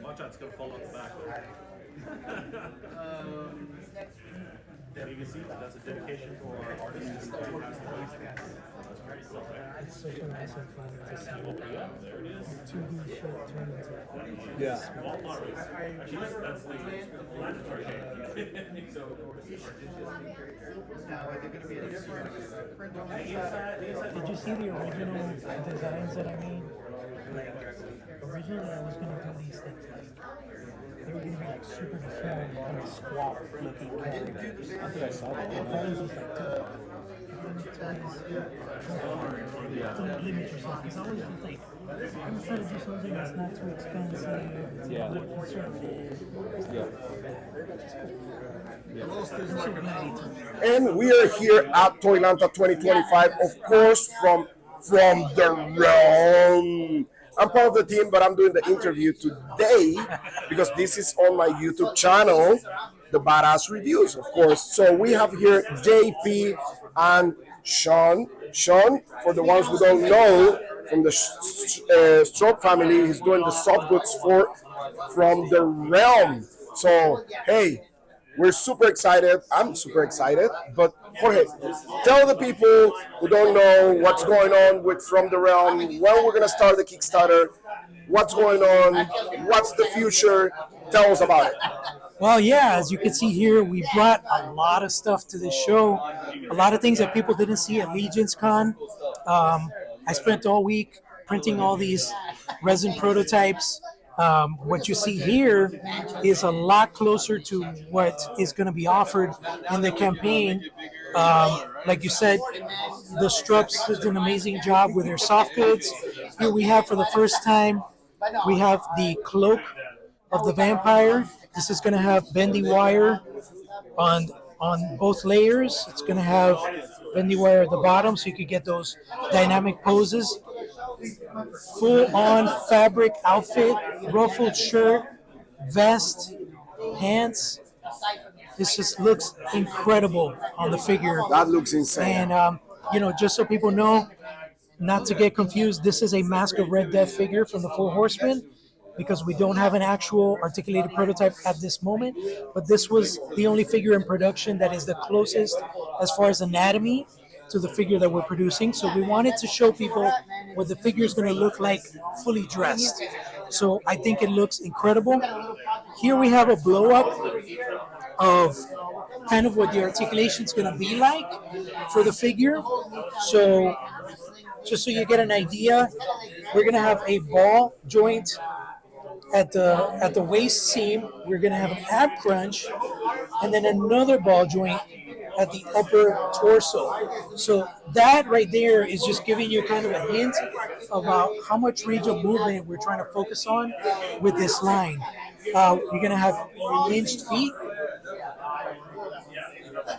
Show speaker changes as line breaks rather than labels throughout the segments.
Watch out, it's gonna fall out the back. You can see that's a dedication for our artists.
It's such an awesome feeling to see
Yeah, there it is.
2D shit turn into
Yeah.
Actually, that's the planetary shape.
Did you see the original designs that I made? Like, originally I was gonna do these things like they were gonna be like super deformed, kind of squat looking characters.
I think I saw that.
I thought it was just like, dude, don't image yourself. Because I always just like, I'm trying to do something that's not too expensive, it's
Yeah.
more conservative.
Yeah.
I'm so glad he took it.
And we are here at ToyLanta 2025, of course, from the realm. I'm part of the team, but I'm doing the interview today because this is on my YouTube channel, The Badass Reviews, of course. So we have here JP and Sean. Sean, for the ones who don't know, from the Stroke family, he's doing the soft goods from the realm. So, hey, we're super excited. I'm super excited. But Jorge, tell the people who don't know what's going on with From the Realm, when we're gonna start the Kickstarter, what's going on, what's the future. Tell us about it.
Well, yeah, as you can see here, we brought a lot of stuff to this show. A lot of things that people didn't see at Legion's Con. I spent all week printing all these resin prototypes. What you see here is a lot closer to what is going to be offered in the campaign. Like you said, the Strups did an amazing job with their soft goods. Here we have, for the first time, we have the cloak of the vampire. This is going to have bendy wire on both layers. It's going to have bendy wire at the bottom, so you could get those dynamic poses. Full-on fabric outfit, ruffled shirt, vest, pants. This just looks incredible on the figure.
That looks insane.
And just so people know, not to get confused, this is a Mask of Red Death figure from the Four Horsemen, because we don't have an actual articulated prototype at this moment. But this was the only figure in production that is the closest, as far as anatomy, to the figure that we're producing. So we wanted to show people what the figure is going to look like fully dressed. So I think it looks incredible. Here we have a blow up of kind of what the articulation is going to be like for the figure. So just so you get an idea, we're going to have a ball joint at the waist seam. We're going to have an ab crunch, and then another ball joint at the upper torso. So that right there is just giving you kind of a hint about how much range of movement we're trying to focus on with this line. You're going to have hinged feet.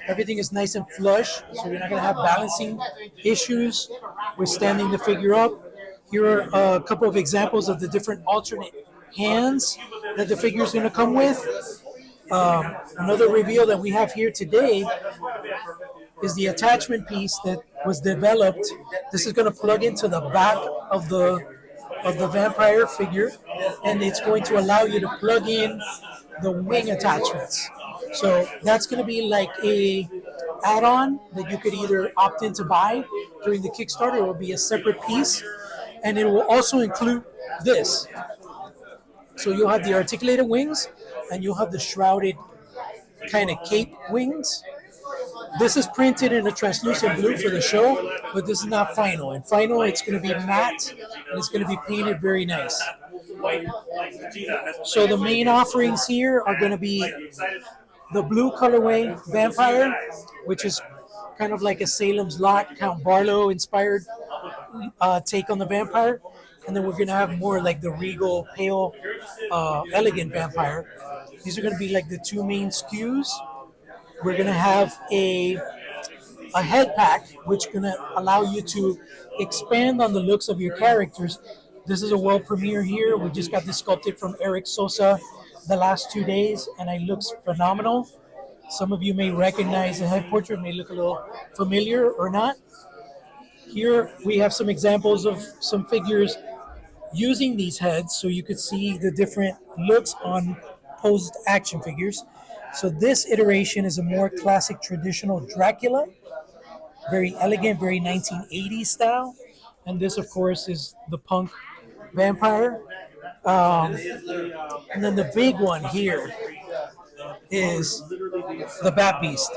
Everything is nice and flush, so you're not going to have balancing issues with standing the figure up. Here are a couple of examples of the different alternate hands that the figure is going to come with. Another reveal that we have here today is the attachment piece that was developed. This is going to plug into the back of the vampire figure, and it's going to allow you to plug in the wing attachments. So that's going to be like a add-on that you could either opt in to buy during the Kickstarter, or it will be a separate piece, and it will also include this. So you'll have the articulated wings, and you'll have the shrouded kind of cape wings. This is printed in a translucent blue for the show, but this is not final. In final, it's going to be matte, and it's going to be painted very nice. So the main offerings here are going to be the blue colorway vampire, which is kind of like a Salem's Lot, Count Barlow inspired take on the vampire. And then we're going to have more like the regal, pale, elegant vampire. These are going to be like the two main SKUs. We're going to have a head pack, which is going to allow you to expand on the looks of your characters. This is a world premiere here. We just got this sculpted from Eric Sosa the last 2 days, and it looks phenomenal. Some of you may recognize the head portrait, may look a little familiar or not. Here we have some examples of some figures using these heads so you could see the different looks on posed action figures. So this iteration is a more classic traditional Dracula, very elegant, very 1980s style. And this, of course, is the punk vampire. And then the big one here is the Bat Beast.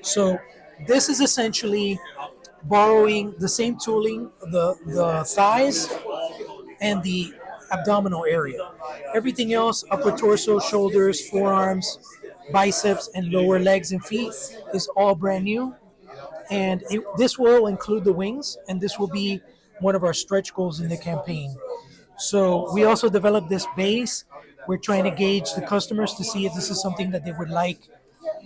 So this is essentially borrowing the same tooling, the thighs and the abdominal area. Everything else, upper torso, shoulders, forearms, biceps, and lower legs and feet, is all brand new. And this will include the wings, and this will be one of our stretch goals in the campaign. So we also developed this base. We're trying to gauge the customers to see if this is something that they would like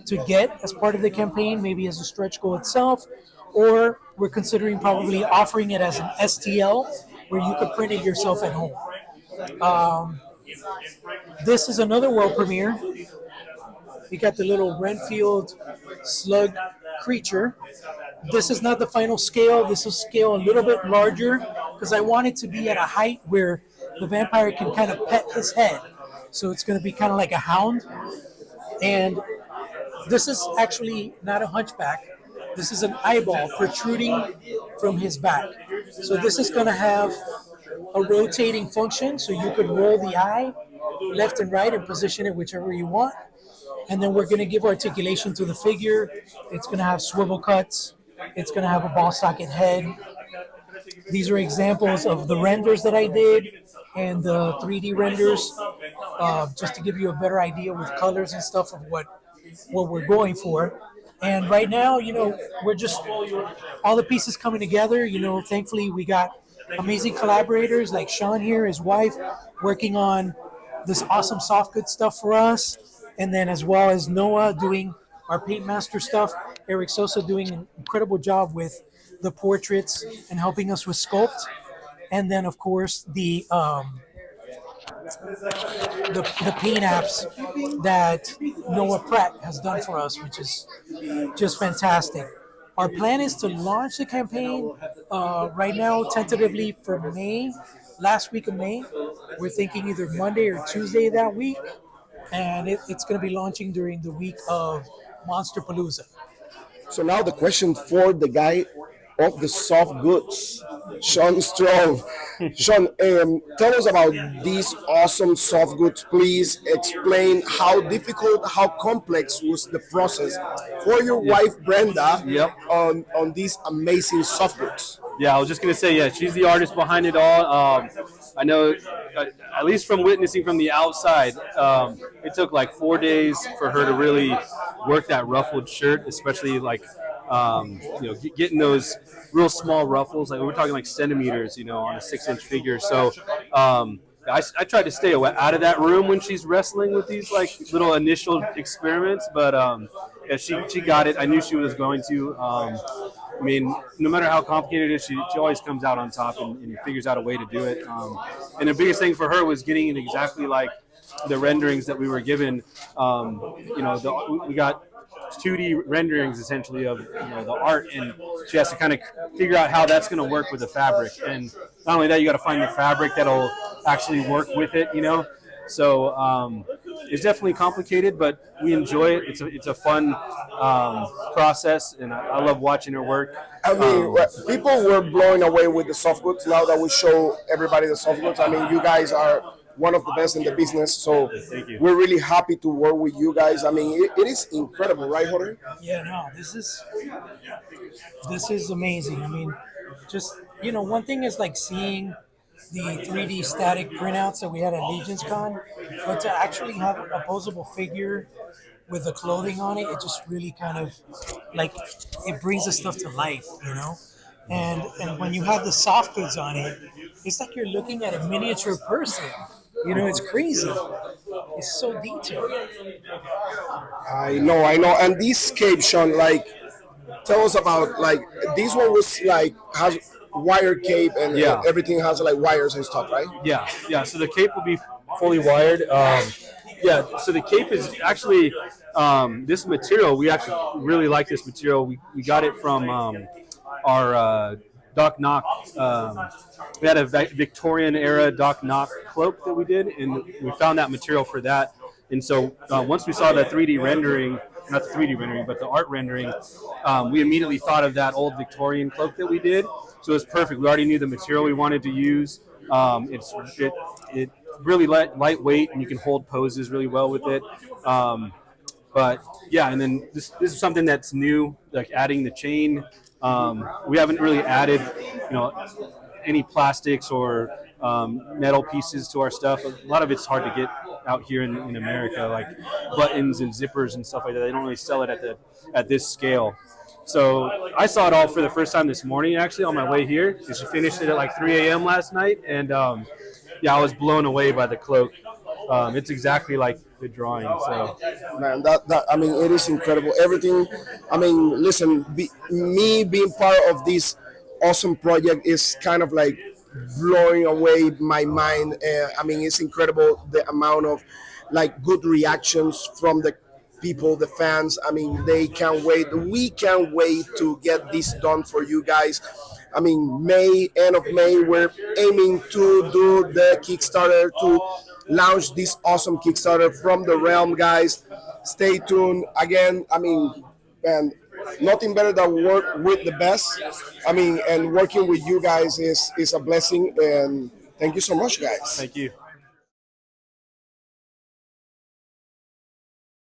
to get as part of the campaign, maybe as a stretch goal itself, or we're considering probably offering it as an STL where you could print it yourself at home. This is another world premiere. We got the little Renfield slug creature. This is not the final scale. This is scale a little bit larger because I want it to be at a height where the vampire can kind of pet his head. So it's going to be kind of like a hound. And this is actually not a hunchback. This is an eyeball protruding from his back. So this is going to have a rotating function, so you could roll the eye left and right and position it whichever you want. And then we're going to give articulation to the figure. It's going to have swivel cuts. It's going to have a ball socket head. These are examples of the renders that I did and the 3D renders, just to give you a better idea with colors and stuff of what we're going for. And right now, we're just all the pieces coming together. Thankfully we got amazing collaborators like Sean here, his wife, working on this awesome soft good stuff for us. And then as well as Noah doing our paint master stuff, Eric Sosa doing an incredible job with the portraits and helping us with sculpt. And then of course the paint apps that Noah Pratt has done for us, which is just fantastic. Our plan is to launch the campaign right now, tentatively for May, last week of May. We're thinking either Monday or Tuesday that week, and it's going to be launching during the week of Monster Palooza.
So now the question for the guy of the soft goods, Sean Strong. Sean, tell us about these awesome soft goods. Please explain how difficult, how complex was the process for your wife Brenda on these amazing soft goods.
Yeah, I was just gonna say, yeah, she's the artist behind it all. I know, at least from witnessing from the outside, it took like 4 days for her to really work that ruffled shirt, especially like getting those real small ruffles. Like we're talking like centimeters, on a 6-inch figure. So I tried to stay out of that room when she's wrestling with these like little initial experiments, but yeah, she got it. I knew she was going to. I mean, no matter how complicated it is, she always comes out on top and figures out a way to do it. And the biggest thing for her was getting it exactly like the renderings that we were given. We got 2D renderings essentially of the art, and she has to kind of figure out how that's going to work with the fabric. And not only that, you got to find the fabric that'll actually work with it. So it's definitely complicated, but we enjoy it. It's a fun process, and I love watching her work.
I mean, people were blown away with the soft goods. Now that we show everybody the soft goods, I mean, you guys are one of the best in the business, so we're really happy to work with you guys. I mean, it is incredible, right, Jorge?
Yeah, no, this is amazing. I mean, just one thing is like seeing the 3D static printouts that we had at Legion's Con, but to actually have an opposable figure with the clothing on it, it just really kind of like it brings the stuff to life, And when you have the soft goods on it, it's like you're looking at a miniature person. It's crazy. It's so detailed.
I know. And this cape, Sean, like, tell us about, like, this one was like has wire cape and everything has like wires and stuff, right?
Yeah. So the cape will be fully wired. So the cape is actually this material. We actually really like this material. We got it from our Doc Knock. We had a Victorian era Doc Knock cloak that we did, and we found that material for that. And so once we saw the 3D rendering, not the 3D rendering, but the art rendering, we immediately thought of that old Victorian cloak that we did. So it was perfect. We already knew the material we wanted to use. It really lightweight, and you can hold poses really well with it. But yeah, and then this is something that's new, like adding the chain. We haven't really added, any plastics or metal pieces to our stuff. A lot of it's hard to get out here in America, like buttons and zippers and stuff like that. They don't really sell it at this scale. So I saw it all for the first time this morning, actually, on my way here. She finished it at like 3 a.m. last night, and yeah, I was blown away by the cloak. It's exactly like the drawing. So,
Man, that I mean, it is incredible. Everything. I mean, listen, me being part of this awesome project is kind of like blowing away my mind. I mean, it's incredible the amount of like good reactions from the people, the fans. I mean, they can't wait. We can't wait to get this done for you guys. I mean, end of May, we're aiming to do the Kickstarter to launch this awesome Kickstarter from the realm, guys. Stay tuned. Again, I mean, and nothing better than work with the best. I mean, and working with you guys is a blessing. And thank you so much, guys.
thank you.